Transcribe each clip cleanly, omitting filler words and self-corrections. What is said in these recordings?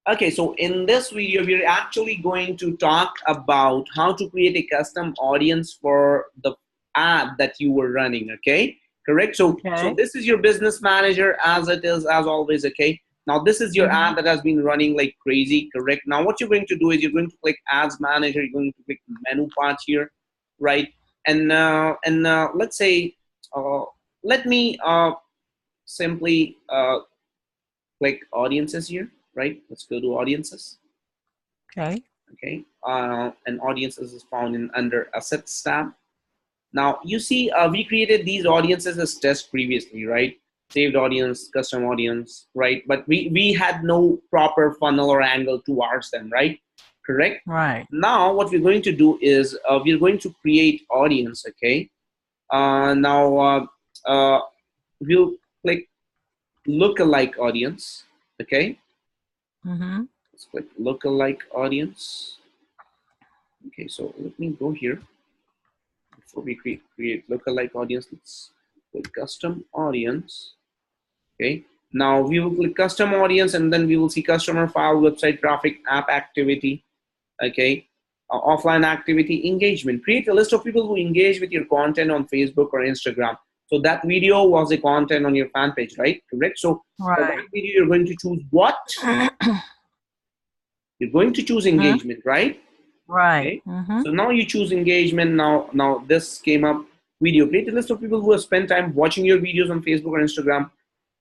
Okay, so in this video, we're actually going to talk about how to create a custom audience for the ad that you were running. Okay, correct. So Okay. this is your business manager as it is as always. Okay. Now this is your Mm-hmm. ad that has been running like crazy. Correct. Now what you're going to do is you're going to click Ads Manager. You're going to click Menu part here, right? And let's say, uh, let me simply click Audiences here, right? Let's go to Audiences. Okay. Okay, and audiences is found in under Assets tab. Now you see we created these audiences as tests previously, right? Saved audience, custom audience, right? But we had no proper funnel or angle towards them, right? Correct. Right. Now what we're going to do is we're going to create audience. Okay, now we'll click lookalike audience. Okay, Mm-hmm. let's click lookalike audience. Okay, so let me go here. Before we create lookalike audience, let's click custom audience. Okay, now we will click custom audience, and then we will see customer file, website traffic, app activity. Okay, offline activity, engagement. Create a list of people who engage with your content on Facebook or Instagram. So that video was a content on your fan page, right? Correct. So for that Right. video, you're going to choose what? You're going to choose Mm-hmm. engagement, right? Right. Okay, Mm-hmm. so now you choose engagement. Now this came up. Video. Create a list of people who have spent time watching your videos on Facebook or Instagram.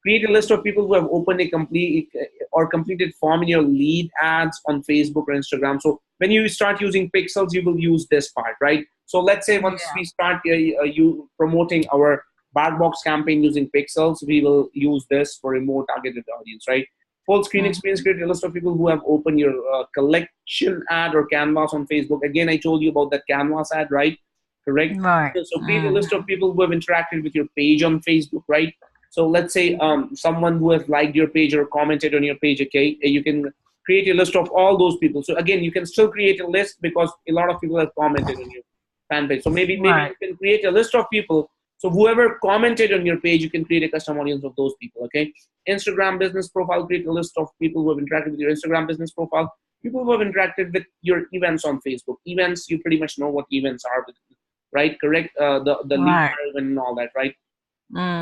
Create a list of people who have opened a complete or completed form in your lead ads on Facebook or Instagram. So when you start using pixels, you will use this part, right? So let's say once Yeah. we start you promoting our Bad Box campaign using pixels, we will use this for a more targeted audience, right? Full screen experience. Mm-hmm. Create a list of people who have opened your collection ad or canvas on Facebook. Again, I told you about that canvas ad, right? Correct. Right. So create a list Mm-hmm. of people who have interacted with your page on Facebook, right? So let's say someone who has liked your page or commented on your page. Okay, you can create a list of all those people. So again, you can still create a list because a lot of people have commented on your fan page. So maybe Right. you can create a list of people. So whoever commented on your page, you can create a custom audience of those people. Okay. Instagram business profile. Create a list of people who have interacted with your Instagram business profile. People who have interacted with your events on Facebook. Events, you pretty much know what events are, right? Correct. The lead Right. event and all that, right?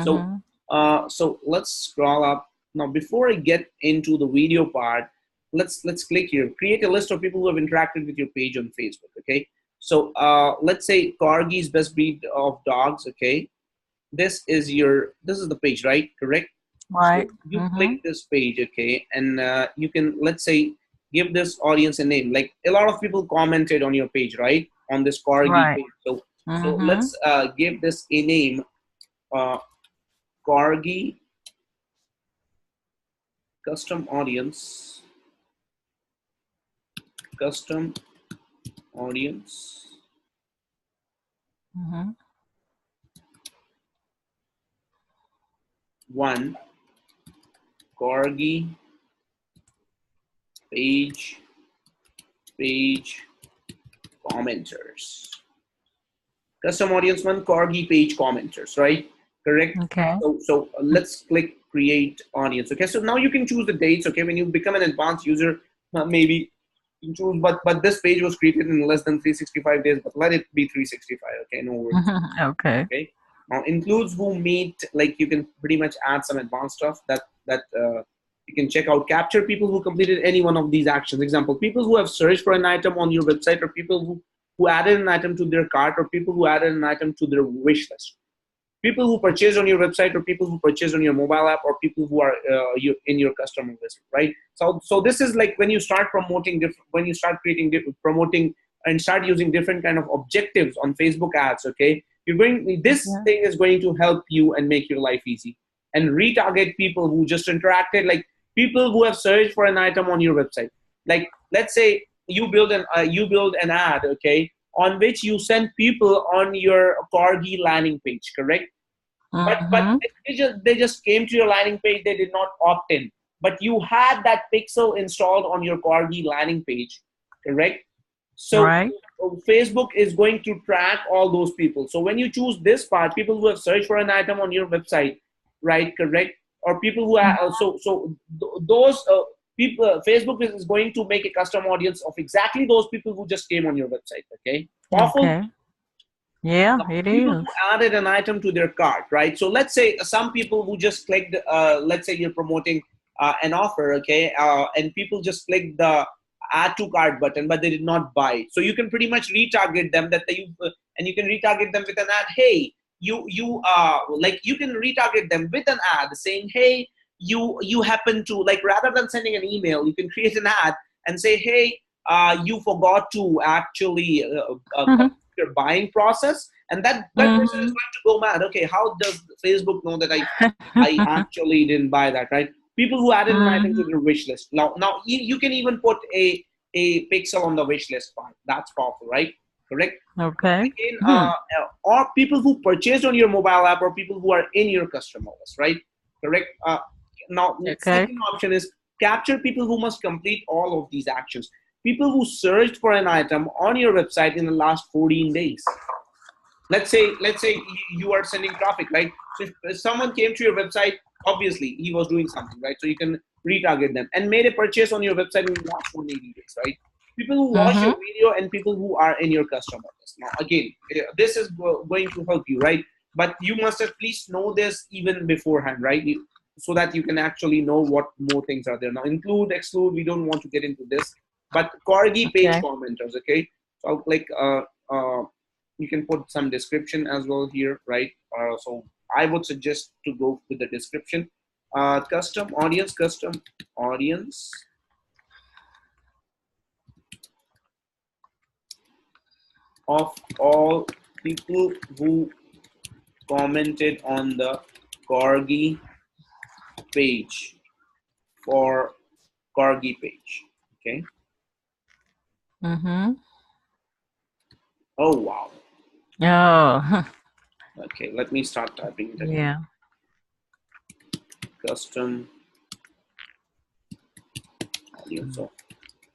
So, Mm-hmm. so let's scroll up now. Before I get into the video part, let's click here. Create a list of people who have interacted with your page on Facebook. Okay, so let's say Corgi's best breed of dogs. Okay, this is the page, right? Correct. So Right. you Mm-hmm. click this page, okay, and you can, let's say, give this audience a name. Like a lot of people commented on your page, right, on this Corgi Right. page. So Mm-hmm. let's give this a name. Uh, Corgi custom audience, custom audience Mm-hmm. one, Corgi page commenters. Custom audience one, Corgi page commenters, right? Correct. Okay. So let's click create audience. Okay, so now you can choose the dates. Okay, when you become an advanced user, maybe you choose, but this page was created in less than 365 days, but let it be 365. Okay, no worries. Okay. Okay, now includes who meet, like you can pretty much add some advanced stuff that you can check out. Capture people who completed any one of these actions. Example, people who have searched for an item on your website, or people who added an item to their cart, or people who added an item to their wish list. People who purchase on your website, or people who purchase on your mobile app, or people who are in your customer list, right? So this is like when you start promoting when you start creating promoting and start using different kind of objectives on Facebook ads. Okay, this Yeah. thing is going to help you and make your life easy, and retarget people who just interacted, like people who have searched for an item on your website. Like let's say you build an ad, okay, on which you send people on your Corgi landing page, correct? But Mm-hmm. they just came to your landing page. They did not opt in, but you had that pixel installed on your Corgi landing page, correct? So Right. Facebook is going to track all those people. So when you choose this part, people who have searched for an item on your website, right? Correct. Or people who are those people, Facebook is going to make a custom audience of exactly those people who just came on your website. Okay, powerful. Okay. Yeah, it People is. who added an item to their cart, right? So let's say some people who just clicked, let's say you're promoting an offer, okay, and people just clicked the add to cart button, but they did not buy it. So you can pretty much retarget them and you can retarget them with an ad. Hey, like you can retarget them with an ad saying, hey, you happen to, like, rather than sending an email, you can create an ad and say, hey, you forgot to actually your buying process, and that person is going to go mad. Okay, how does Facebook know that I actually didn't buy that, right? People who added an item to their wish list. Now you can even put a pixel on the wish list part. That's powerful, right? Correct. Okay. Again, or people who purchased on your mobile app, or people who are in your customer list, right? Correct. Now, second option is capture people who must complete all of these actions. People who searched for an item on your website in the last 14 days. Let's say you are sending traffic, right? So if someone came to your website, obviously he was doing something, right? So you can retarget them and made a purchase on your website in the last 180 days, right? People who watch your video and people who are in your customer list. Now, again, this is going to help you, right? But you must at least know this even beforehand, right? So that you can actually know what more things are there. Now, include, exclude, we don't want to get into this. But Corgi page commenters, okay? So I'll click, you can put some description as well here, right? So I would suggest to go with the description. Custom audience of all people who commented on the Corgi page for Corgi page, okay? Oh, wow. Oh. Okay, let me start typing it again. Yeah. Custom audience of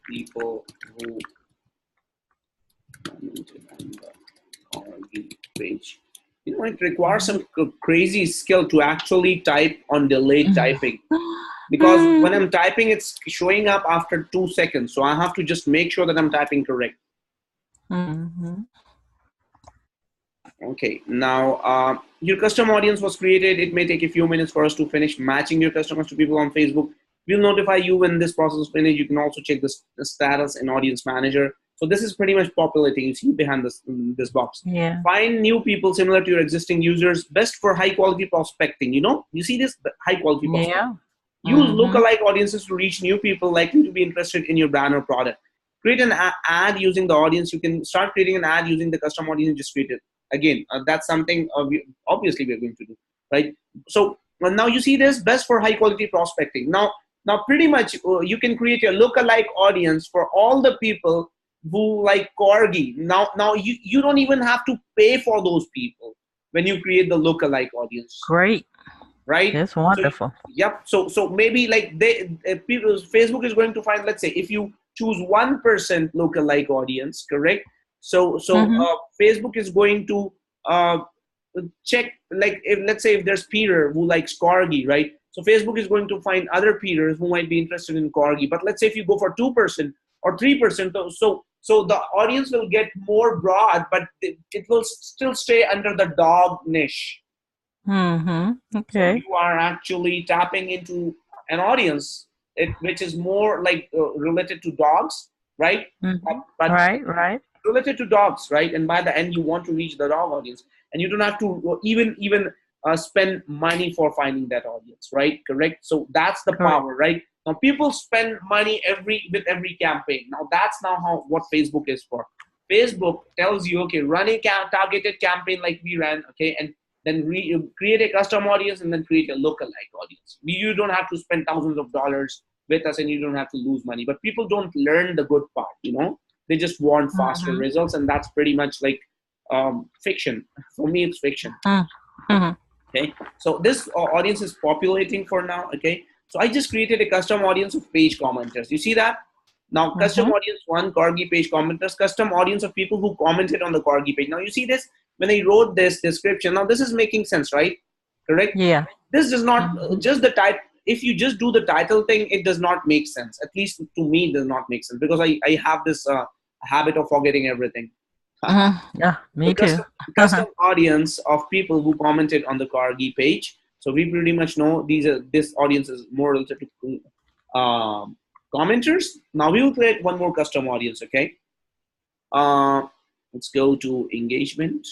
people who commented on the Corgi page. You know, it requires some crazy skill to actually type on delayed typing. Because when I'm typing, it's showing up after 2 seconds. So I have to just make sure that I'm typing correct. Okay, now your custom audience was created. It may take a few minutes for us to finish matching your customers to people on Facebook. We'll notify you when this process is finished. You can also check the status in Audience Manager. So this is pretty much populating. You see behind this box. Yeah. Find new people similar to your existing users. Best for high quality prospecting. You know, you see this high quality prospecting. Yeah. Use lookalike audiences to reach new people likely to be interested in your brand or product. Create an ad using the audience. You can start creating an ad using the custom audience you just created. Again, that's something obviously we're going to do, right? So now you see this, best for high quality prospecting. Now pretty much you can create a lookalike audience for all the people who like Corgi. Now you don't even have to pay for those people when you create the lookalike audience. Great. Right? That's wonderful. So, yep. So maybe like Facebook is going to find, let's say, if you choose 1% lookalike audience, correct? So Facebook is going to check, like, let's say if there's Peter who likes Corgi, right? So Facebook is going to find other Peters who might be interested in Corgi. But let's say if you go for 2% or 3%, so the audience will get more broad, but it will still stay under the dog niche. Okay. So you are actually tapping into an audience which is more like related to dogs, right? But right. Related to dogs, right? And by the end, you want to reach the dog audience, and you don't have to even spend money for finding that audience, right? Correct. So that's the power, right? Now people spend money with every campaign. Now that's now what Facebook is for. Facebook tells you, okay, run a targeted campaign like we ran, okay, and then create a custom audience and then create a lookalike audience. You don't have to spend thousands of dollars with us, and you don't have to lose money. But people don't learn the good part, you know. They just want faster results, and that's pretty much like fiction. For me, it's fiction. Okay, so this audience is populating for now. Okay, so I just created a custom audience of page commenters. You see that? Now, custom audience 1, Corgi page commenters, custom audience of people who commented on the Corgi page. Now, you see this? When I wrote this description, now this is making sense, right? Correct? Yeah. This does not just the type. if you just do the title thing, it does not make sense. At least to me, it does not make sense, because I have this habit of forgetting everything. Yeah, So me too. custom audience of people who commented on the Cargi page. So we pretty much know this audience is more related to commenters. Now we will create one more custom audience. Okay. Let's go to engagement.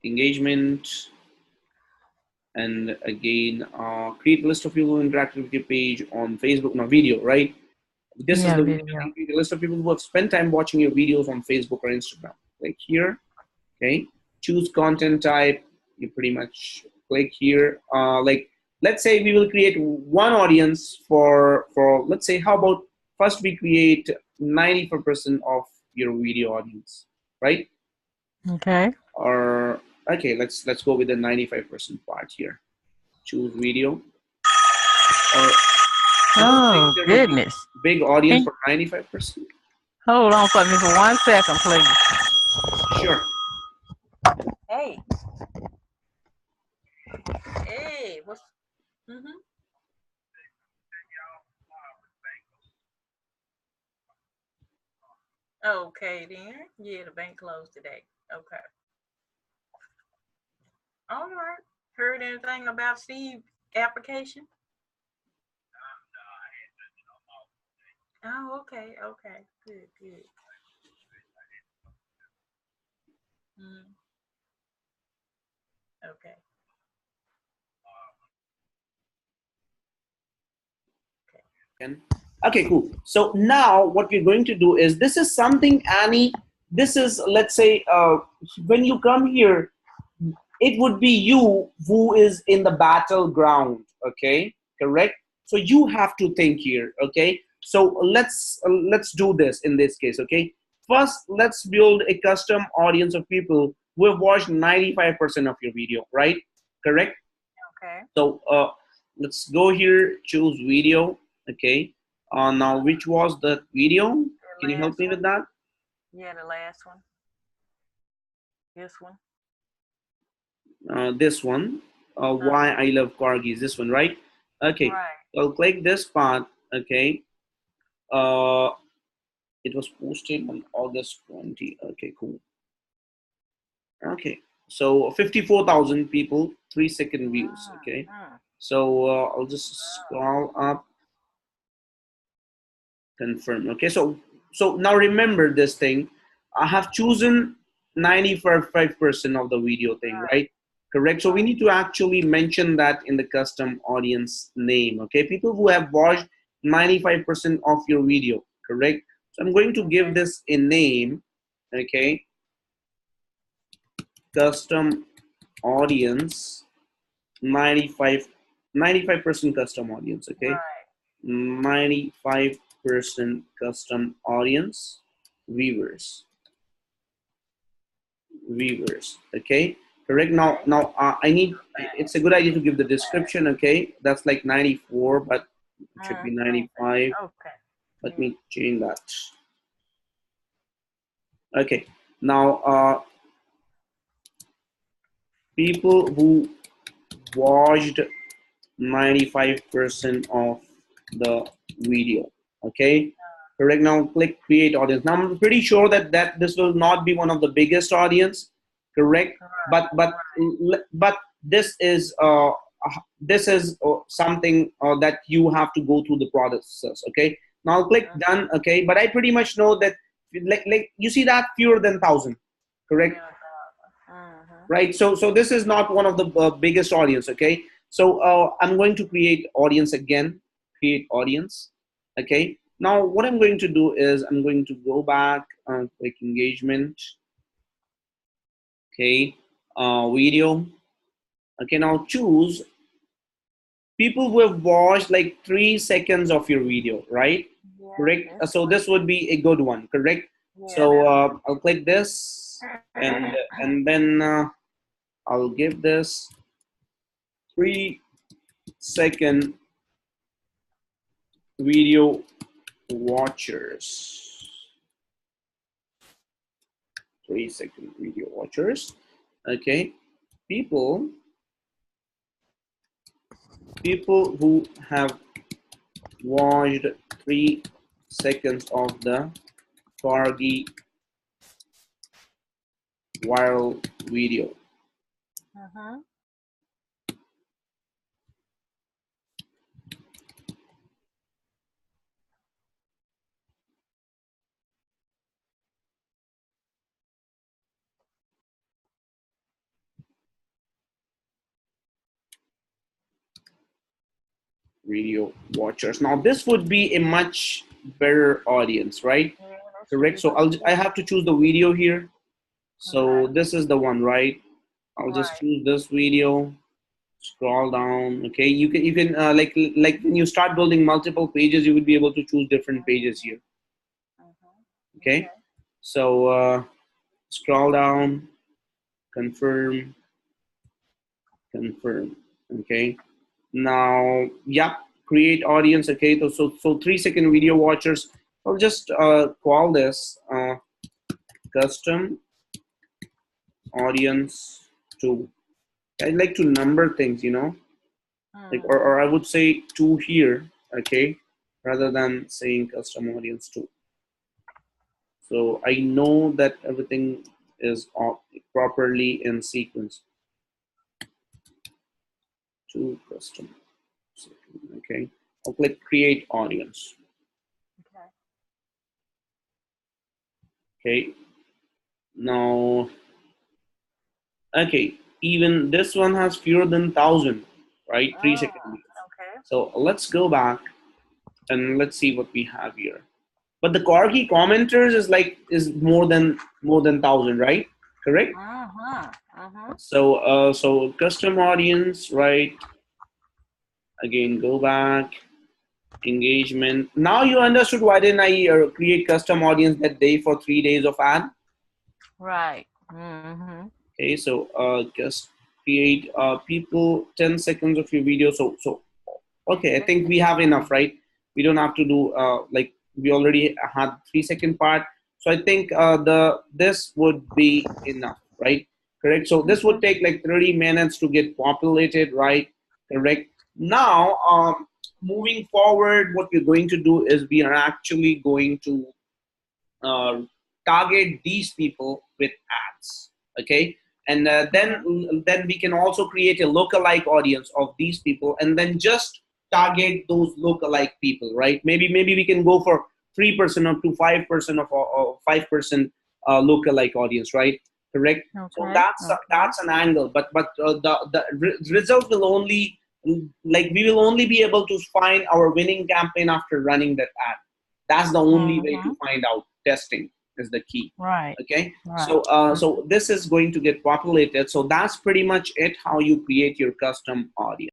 Engagement. And again, create a list of people who interacted with your page on Facebook. Now video, right? This is Yeah, the video. list of people who have spent time watching your videos on Facebook or Instagram. Click here. Okay. Choose content type. You pretty much click here. Like, let's say we will create one audience for let's say, how about first we create 94% of your video audience, right? Okay. Or okay, let's go with the 95% part here. Choose video. Or Oh, there would be goodness. big audience Can for 95%. hold on for me for 1 second, please. Sure. Hey. Hey, what's okay then. Yeah, the bank closed today. Okay. All right. Heard anything about Steve's application? Oh, okay, okay. Good, good. Mm, okay. Okay, cool. So now what we're going to do is, this is something, Annie, this is, let's say, when you come here, it would be you who is in the battleground, okay? Correct? So you have to think here, okay? So let's do this in this case, okay? First, let's build a custom audience of people who have watched 95% of your video, right? Correct? Okay. So let's go here, choose video, okay? Now, which was the video? Can you help me with that? Yeah, the last one. This one. This one. Why I love corgis. This one, right? Okay. Right. I'll click this part. Okay. It was posted on August 20. Okay, cool. Okay. So 54,000 people, 3-second views. Okay. So I'll just scroll up. Confirm. Okay, so now remember this thing. I have chosen 95% of the video thing, right? Correct. So we need to actually mention that in the custom audience name. Okay, people who have watched 95% of your video. Correct. So I'm going to give this a name. Okay, custom audience 95% custom audience. Okay. Right. 95% custom audience viewers. Okay, correct. Now I need, it's a good idea to give the description. Okay, that's like 94, but it should be 95. Okay. Let me change that. Okay, now people who watched 95% of the video. Okay, correct. Now click create audience. Now I'm pretty sure that this will not be one of the biggest audience, correct? But this is something that you have to go through the process. Okay, now I'll click done. Okay, but I pretty much know that, like you see that fewer than 1,000, correct? Right. So this is not one of the biggest audience. Okay, so I'm going to create audience again. Create audience. Okay, now what I'm going to do is I'm going to go back, click engagement. Okay, video. Okay, now choose people who have watched like 3 seconds of your video, right? Correct. So this would be a good one, correct? So I'll click this, and then I'll give this 3-second video watchers. 3-second video watchers. Okay, people who have watched 3 seconds of the corgi viral video. Video watchers. Now this would be a much better audience, right? Yeah, Correct. So I have to choose the video here. So this is the one, right? I'll just choose this video. Scroll down. Okay, you can like when you start building multiple pages, you would be able to choose different pages here. Okay, so scroll down, confirm. Okay, now yeah, create audience. Okay, so 3-second video watchers. I'll just call this custom audience 2. I like to number things, you know, like or I would say 2 here, okay, rather than saying custom audience 2. So I know that everything is properly in sequence. 2 custom. Okay, I'll click create audience. Okay, now, okay, even this one has fewer than 1,000, right? 3-second videos. Okay. So let's go back and let's see what we have here. But the corgi commenters is more than 1,000, right? Correct. So so custom audience, right? Again, go back. Engagement. Now you understood why didn't I create custom audience that day for 3 days of ad? Right. Okay, so just create people 10 seconds of your video. So okay, I think we have enough, right? We don't have to do like we already had 3-second part. So I think this would be enough, right? Correct. So this would take like 30 minutes to get populated, right? Correct. Now, moving forward, what we're going to do is we are actually going to target these people with ads. Okay, and then we can also create a lookalike audience of these people, and then just target those lookalike people, right? Maybe we can go for 3% up to 5% of 5% lookalike audience, right? Correct. So that's an angle, but the result will only, like, we will only be able to find our winning campaign after running that ad. That's the only way to find out. Testing is the key. Right. Okay. So so this is going to get populated. So that's pretty much it, how you create your custom audience.